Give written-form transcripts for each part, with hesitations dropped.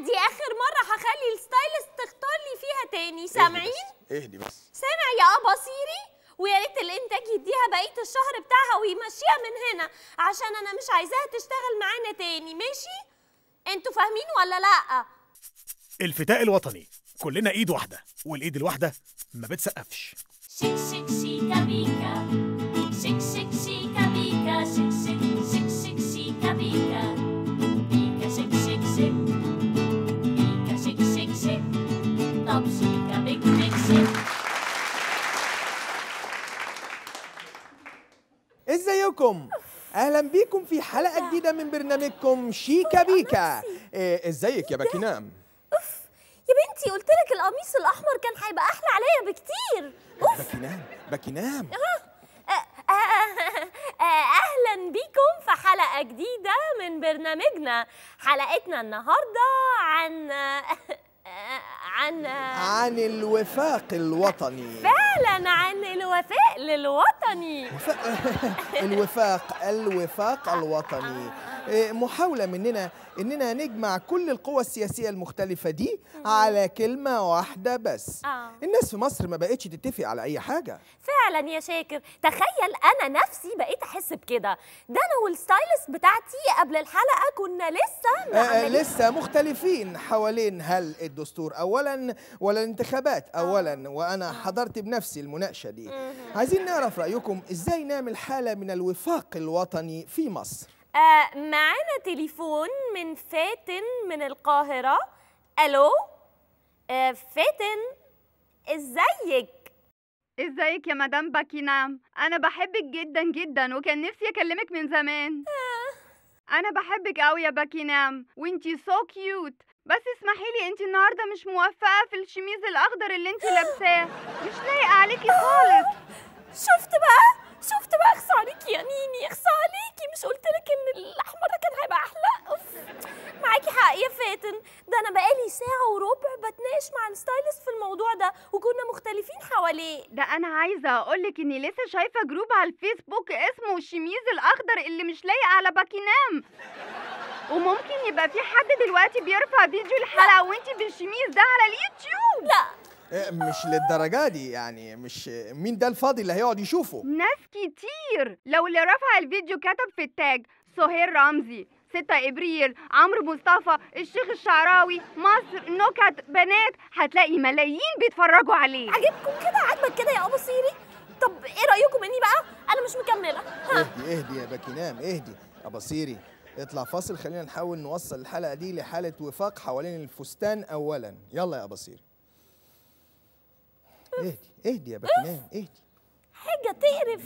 دي اخر مره هخلي الستايلست تختار لي فيها تاني. سامعين؟ اهدي بس. سامع يا اباصيري؟ ويا ريت الانتاج يديها بقيه الشهر بتاعها ويمشيها من هنا، عشان انا مش عايزاها تشتغل معانا تاني. ماشي؟ انتوا فاهمين ولا لا؟ الفتاء الوطني كلنا ايد واحده، والايد الواحده ما بتسقفش. شيك شيك شيكا بيكا، شيك شيك شيكا بيكا، شيك شيك شيك شيك شيكا بيكا، بيكا شيك شيك شيك، بيكا شيك شيك شيك، طب شيكا بيك بيك شيك. ازيكم؟ اهلا بيكم في حلقه جديده من برنامجكم شيكا بيكا. ازيك يا باكينام؟ يا بنتي قلت لك القميص الاحمر كان هيبقى احلى عليا بكتير. باكينام اهلا بيكم في حلقه جديده من برنامجنا. حلقتنا النهارده عن الوفاق الوطني. فعلا عن الوفاء للوطني. الوفاق الوطني. محاولة مننا إننا نجمع كل القوى السياسية المختلفة دي على كلمة واحدة بس. الناس في مصر ما بقتش تتفق على أي حاجة. فعلا يا شاكر، تخيل أنا نفسي بقيت أحس بكده. ده أنا والستايلست بتاعتي قبل الحلقة كنا لسه مختلفين حوالين هل الدستور أولا ولا الانتخابات أولا، وأنا حضرت بنفسي المناقشة دي. عايزين نعرف رأيكم إزاي نعمل حالة من الوفاق الوطني في مصر. معانا تليفون من فاتن من القاهرة. ألو فاتن، ازيك يا مدام باكينام؟ أنا بحبك جدا جدا وكان نفسي أكلمك من زمان. أنا بحبك أوي يا باكينام وانتي سو كيوت. بس اسمحيلي، انتي النهاردة مش موفقة في الشميز الأخضر اللي انتي لابساه، مش لايق عليكي خالص. شفت بقى اخص عليكي يا نيني، اخص عليكي. مش قلتلك ان الاحمر ده كان هيبقى احلى؟ معاكي حق يا فاتن، ده انا بقالي ساعه وربع بتناقش مع الستايلست في الموضوع ده وكنا مختلفين حواليه. ده انا عايزه اقولك اني لسه شايفه جروب على الفيسبوك اسمه الشميز الاخضر اللي مش لايق على باكينام، وممكن يبقى في حد دلوقتي بيرفع فيديو الحلقه وانتي بالشميز ده على اليوتيوب. لا مش للدرجة دي يعني. مش مين ده الفاضي اللي هيقعد يشوفه؟ ناس كتير. لو اللي رفع الفيديو كتب في التاج سهير رمزي، 6 إبريل، عمرو مصطفى، الشيخ الشعراوي، مصر، نكت، بنات، هتلاقي ملايين بيتفرجوا عليه. عاجبك كده يا أباصيري؟ طب ايه رأيكم اني بقى انا مش مكملة؟ اهدي يا باكينام، اهدي. أباصيري اطلع فاصل، خلينا نحاول نوصل الحلقة دي لحالة وفاق حوالين الفستان أولا. يلا يا أباصيري. اهدي يا باكينام، اهدي. حاجة تقرف.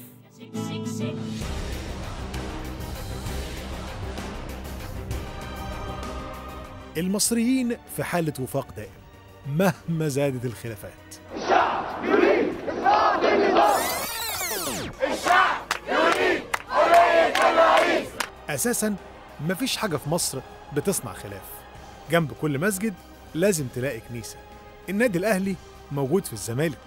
المصريين في حالة وفاق دائم مهما زادت الخلافات. الشعب يريد إسقاط النظام. الشعب يريد حرية الرئيس. أساساً مفيش حاجة في مصر بتصنع خلاف. جنب كل مسجد لازم تلاقي كنيسة. النادي الأهلي موجود في الزمالك.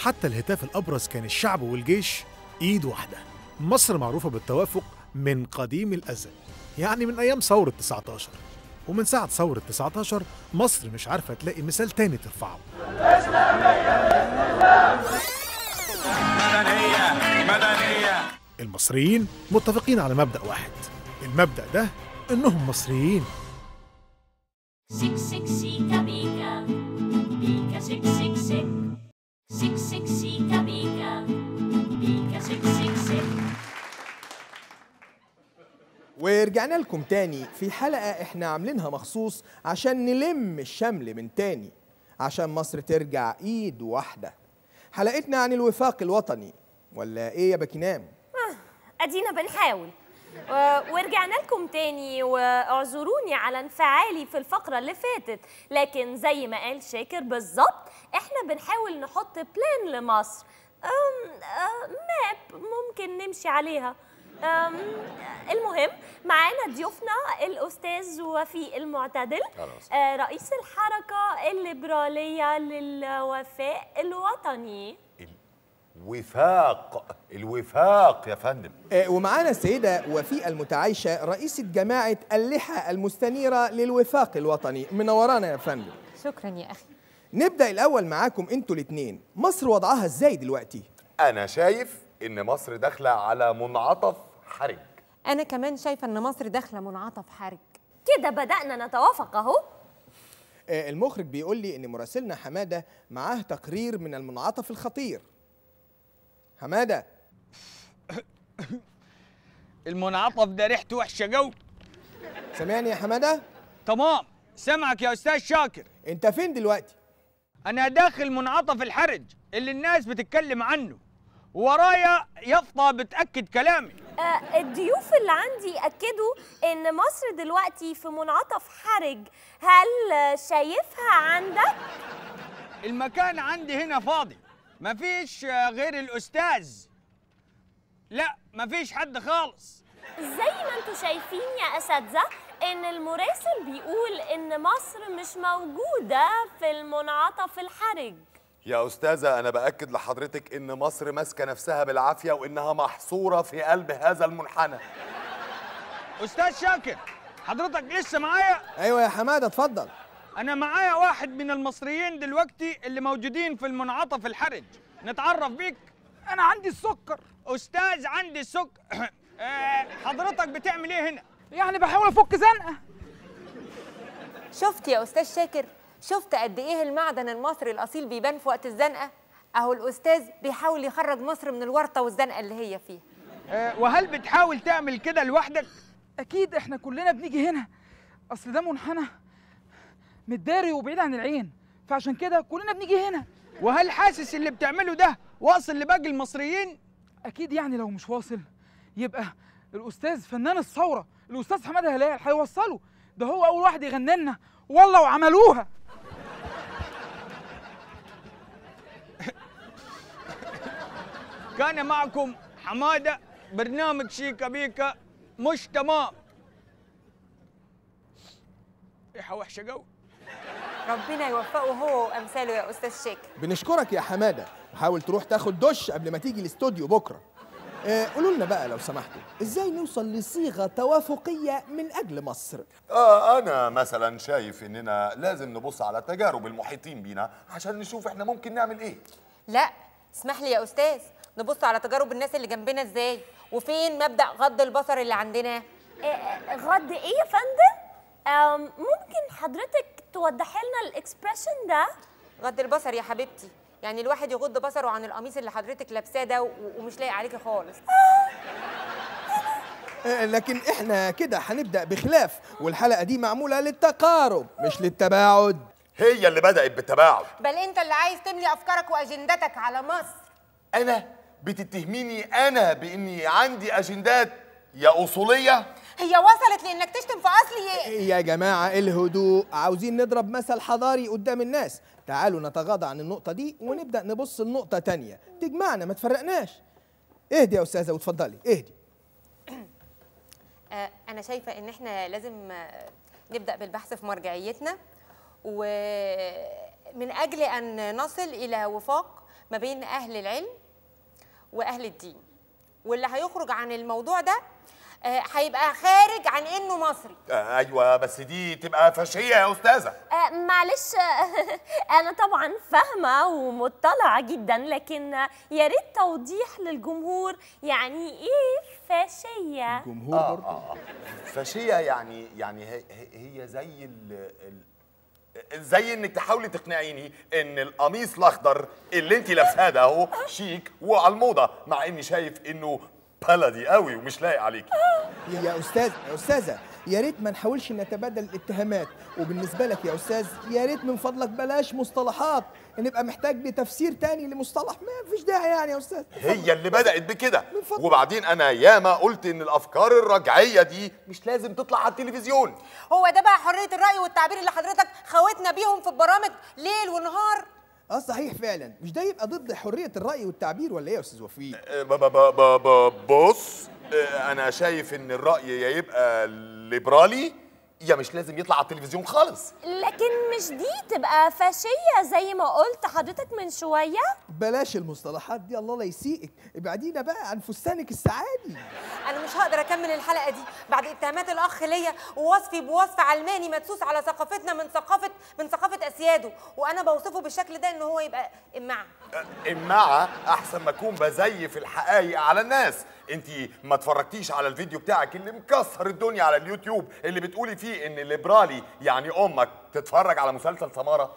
حتى الهتاف الأبرز كان الشعب والجيش إيد واحدة. مصر معروفة بالتوافق من قديم الأزل، يعني من أيام ثورة 19، ومن ساعة ثورة 19 مصر مش عارفة تلاقي مثال تاني ترفعه. مدنية. المصريين متفقين على مبدأ واحد، المبدأ ده إنهم مصريين. شيك شيك شيكا بيكا، بيكا شيك شيك شيك، شيك شيك شيكا بيكا، بيكا شيك شيك شيك. ورجعنا لكم تاني في حلقة احنا عاملينها مخصوص عشان نلم الشمل من تاني، عشان مصر ترجع ايد واحدة. حلقتنا عن الوفاق الوطني، ولا ايه يا باكينام؟ ادينا بنحاول. ورجعنا لكم تاني، واعذروني على انفعالي في الفقرة اللي فاتت، لكن زي ما قال شاكر بالظبط احنا بنحاول نحط بلان لمصر، ماب ممكن نمشي عليها. المهم معانا ضيوفنا الأستاذ وفيق المعتدل، رئيس الحركة الليبرالية للوفاء الوطني. الوفاق الوفاق يا فندم. ومعانا السيدة وفيقة المتعايشة رئيسة جماعة اللحى المستنيرة للوفاق الوطني. منورانا يا فندم. شكرا يا أخي. نبدأ الأول معاكم انتوا الاتنين، مصر وضعها ازاي دلوقتي؟ أنا شايف إن مصر داخلة على منعطف حرج. أنا كمان شايفة إن مصر داخلة منعطف حرج. كده بدأنا نتوافق أهو. المخرج بيقول لي إن مراسلنا حمادة معاه تقرير من المنعطف الخطير. حمادة. المنعطف ده ريحته وحشة قوي. سامعني يا حمادة؟ تمام، سامعك يا أستاذ شاكر. أنت فين دلوقتي؟ أنا داخل منعطف الحرج اللي الناس بتتكلم عنه، ورايا يافطة بتأكد كلامي. الضيوف اللي عندي أكدوا إن مصر دلوقتي في منعطف حرج، هل شايفها عندك؟ المكان عندي هنا فاضي، مفيش غير الأستاذ. لا، مفيش حد خالص. زي ما انتوا شايفين يا أساتذة إن المراسل بيقول إن مصر مش موجودة في المنعطف الحرج. يا أستاذة أنا بأكد لحضرتك إن مصر ماسكة نفسها بالعافية وإنها محصورة في قلب هذا المنحنى. أستاذ شاكر، حضرتك لسه معايا؟ أيوة يا حمادة اتفضل. أنا معايا واحد من المصريين دلوقتي اللي موجودين في المنعطف الحرج، نتعرف بيك؟ أنا عندي السكر. أستاذ عندي السكر. حضرتك بتعمل إيه هنا؟ يعني بحاول أفك زنقة. شفت يا أستاذ شاكر؟ شفت قد إيه المعدن المصري الأصيل بيبان في وقت الزنقة؟ أهو الأستاذ بيحاول يخرج مصر من الورطة والزنقة اللي هي فيها. وهل بتحاول تعمل كده لوحدك؟ أكيد إحنا كلنا بنيجي هنا، أصل ده منحنى متداري وبعيد عن العين، فعشان كده كلنا بنيجي هنا. وهل حاسس اللي بتعمله ده واصل لباقي المصريين؟ أكيد، يعني لو مش واصل يبقى الأستاذ فنان الثورة، الأستاذ حمادة هلال هيوصله، ده هو أول واحد يغني لنا والله وعملوها. كان معكم حمادة، برنامج شيكا بيكا مش تمام. ريحة وحشة قوي. ربنا يوفقه هو وأمثاله يا أستاذ شاكر. بنشكرك يا حمادة، وحاول تروح تاخد دش قبل ما تيجي الاستوديو بكرة. قولوا لنا بقى لو سمحتوا، ازاي نوصل لصيغة توافقية من أجل مصر؟ أنا مثلا شايف إننا لازم نبص على تجارب المحيطين بينا عشان نشوف إحنا ممكن نعمل إيه. لا، اسمح لي يا أستاذ، نبص على تجارب الناس اللي جنبنا ازاي؟ وفين مبدأ غض البصر اللي عندنا؟ غض ايه يا فندم؟ ممكن حضرتك توضحي لنا الاكسبريشن ده؟ غض البصر يا حبيبتي، يعني الواحد يغض بصره عن القميص اللي حضرتك لابساه ده ومش لايق عليكي خالص. لكن احنا كده هنبدأ بخلاف، والحلقة دي معمولة للتقارب مش للتباعد. هي اللي بدأت بالتباعد. بل انت اللي عايز تملي افكارك واجندتك على مصر. أنا بتتهميني أنا بإني عندي أجندات يا أصولية؟ هي وصلت لإنك تشتم في أصلي إيه؟ يا جماعة الهدوء، عاوزين نضرب مثل حضاري قدام الناس. تعالوا نتغاضى عن النقطة دي ونبدأ نبص لنقطة تانية تجمعنا ما تفرقناش. اهدي يا أستاذة وتفضلي اهدي. أنا شايفة إن إحنا لازم نبدأ بالبحث في مرجعيتنا، ومن أجل أن نصل إلى وفاق ما بين أهل العلم وأهل الدين، واللي هيخرج عن الموضوع ده هيبقى خارج عن إنه مصري. أيوة، بس دي تبقى فاشية يا أستاذة. معلش، أنا طبعا فاهمة ومطلعة جدا، لكن يا ريت توضيح للجمهور يعني إيه فاشية؟ الجمهور برضه فاشية يعني هي زي انك تحاولي تقنعيني ان القميص الاخضر اللي انت لابساه ده اهو شيك وعلى الموضه، مع اني شايف انه بلدي قوي ومش لايق عليكي. يا أستاذة يا ريت ما نحاولش نتبادل الاتهامات، وبالنسبة لك يا أستاذ يا ريت من فضلك بلاش مصطلحات، نبقى محتاج لتفسير تاني لمصطلح، ما فيش داعي يعني يا أستاذ. هي اللي بدأت بكده، وبعدين أنا ياما قلت إن الأفكار الرجعية دي مش لازم تطلع على التلفزيون. هو ده بقى حرية الرأي والتعبير اللي حضرتك خوتنا بيهم في البرامج ليل ونهار؟ صحيح فعلا، مش ده يبقى ضد حرية الرأي والتعبير ولا ايه يا أستاذ وفيق؟ بص، أنا شايف إن الرأي يا يبقى ليبرالي يا مش لازم يطلع على التلفزيون خالص. لكن مش دي تبقى فاشية زي ما قلت حضرتك من شوية؟ بلاش المصطلحات دي، الله لا يسيئك، ابعدينا بقى عن فستانك السعادي. انا مش هقدر اكمل الحلقه دي بعد اتهامات الاخ ليا ووصفي بوصف علماني مدسوس على ثقافتنا من ثقافه اسياده، وانا بوصفه بالشكل ده ان هو يبقى امعه. امعه احسن ما اكون بزيف الحقايق على الناس. انت ما اتفرجتيش على الفيديو بتاعك اللي مكسر الدنيا على اليوتيوب اللي بتقولي فيه ان الليبرالي يعني امك تتفرج على مسلسل سماره؟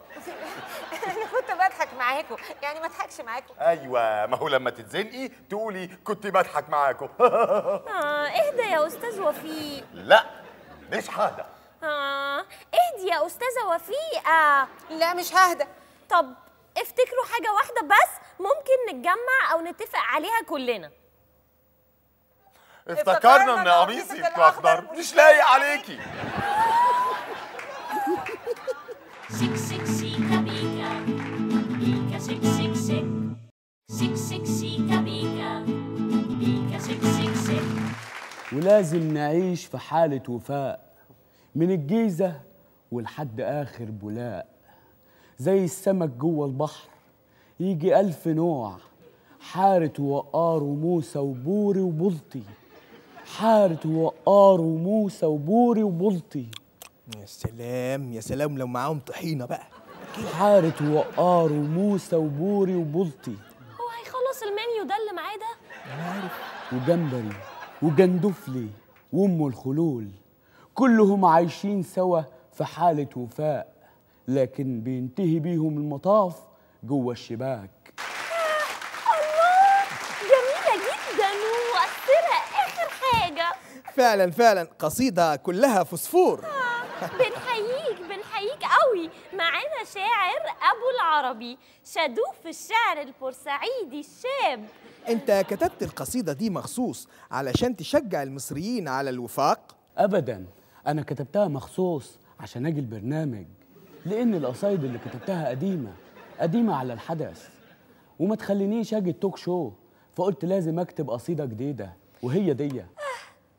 انا كنت بضحك معاكم، يعني ما اضحكش معاكم. ايوه، ما هو لما تتزنقي تقولي كنت بضحك معاكم. اهدى يا استاذ وفيق. لا مش ههدى. اهدي يا استاذه وفيقه. لا مش ههدى. طب افتكروا حاجه واحده بس ممكن نتجمع او نتفق عليها كلنا. افتكرنا ان قميصك الاخضر مش لايق عليكي. شيك شيك شيكا بيكا بيكا شيك شيك شيك شيك شيك شيكا بيكا بيكا شيك شيك شيك. ولازم نعيش في حالة وفاء من الجيزة ولحد آخر بولاق، زي السمك جوه البحر يجي 1000 نوع، حارة ووقار وموسى وبوري وبلطي، حارة ووقار وموسى وبوري وبلطي. يا سلام يا سلام لو معاهم طحينة بقى. حارة ووقار وموسى وبوري وبلطي. هو هيخلص المنيو ده اللي معاه ده؟ أنا عارف. وجمبري وجندفلي وأم الخلول، كلهم عايشين سوا في حالة وفاء، لكن بينتهي بيهم المطاف جوه الشباك. الله، جميلة جدا ومؤثرة آخر حاجة. فعلا فعلا قصيدة كلها فوسفور. بنحييك قوي. معانا شاعر أبو العربي، شادوه في الشعر البورسعيدي الشاب. انت كتبت القصيدة دي مخصوص علشان تشجع المصريين على الوفاق؟ أبداً، أنا كتبتها مخصوص عشان أجي البرنامج، لأن القصايد اللي كتبتها قديمة على الحدث، وما تخلينيش أجي التوك شو، فقلت لازم أكتب قصيدة جديدة وهي دي.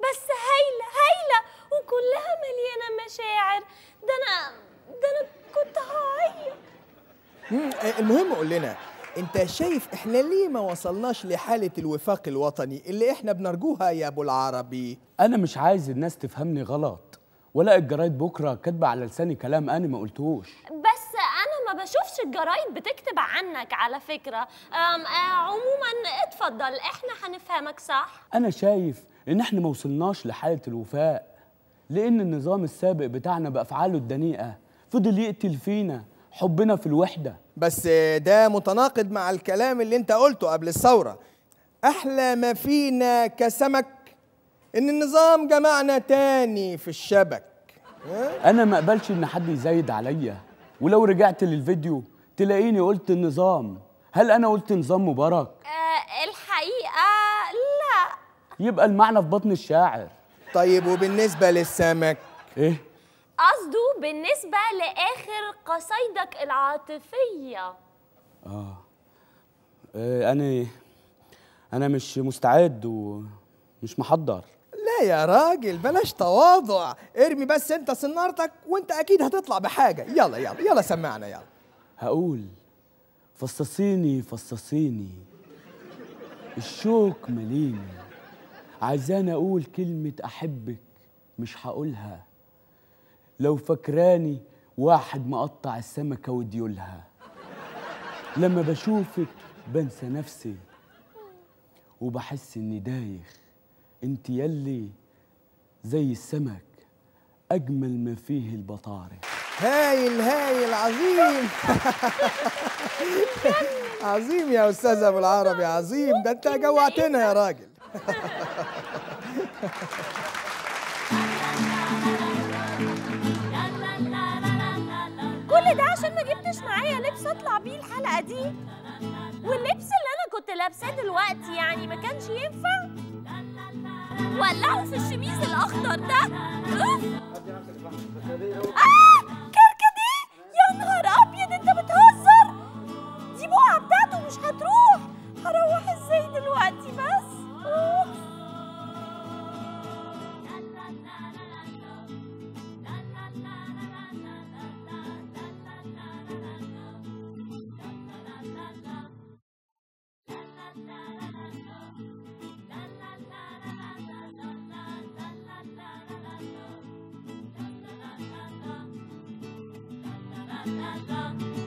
بس هايلة وكلها مليانة مشاعر. ده أنا كنت هعيط. المهم قول لنا، انت شايف احنا ليه ما وصلناش لحالة الوفاق الوطني اللي احنا بنرجوها يا ابو العربي؟ أنا مش عايز الناس تفهمني غلط، ولا الجرايد بكرة كاتبة على لساني كلام أنا ما قلتوش. بس أنا ما بشوفش الجرايد بتكتب عنك على فكرة. عموما اتفضل، احنا هنفهمك صح. أنا شايف إن احنا ما وصلناش لحالة الوفاء، لأن النظام السابق بتاعنا بأفعاله الدنيئة فضل يقتل فينا حبنا في الوحدة. بس ده متناقض مع الكلام اللي انت قلته قبل الثورة. أحلى ما فينا كسمك إن النظام جمعنا تاني في الشبك. أنا ما أقبلش إن حد يزايد عليا، ولو رجعت للفيديو تلاقيني قلت النظام. هل أنا قلت نظام مبارك؟ الحقيقة لا. يبقى المعنى في بطن الشاعر. طيب وبالنسبة للسمك؟ إيه؟ قصده بالنسبة لآخر قصايدك العاطفية. أنا مش مستعد ومش محضر. لا يا راجل بلاش تواضع، ارمي بس انت سنارتك وانت اكيد هتطلع بحاجة. يلا يلا يلا سمعنا يلا. هقول فصصيني الشوق مليني، عايزاني اقول كلمة احبك مش هقولها، لو فاكراني واحد مقطع السمكة وديولها، لما بشوفك بنسى نفسي وبحس اني دايخ، انت يلي زي السمك اجمل ما فيه البطارخ. هايل هايل عظيم. عظيم يا استاذ ابو العربي، عظيم. ده انت جوعتنا يا راجل. كل ده عشان ما جبتش معايا لبس اطلع بيه الحلقة دي، واللبس اللي انا كنت لابساه دلوقتي يعني ما كانش ينفع. ولعوا في الشميز الاخضر ده. كركديه، يا نهار ابيض انت بتهزر. دي بقعة بتاعته مش هتروح. هروح ازاي دلوقتي بس؟ la la.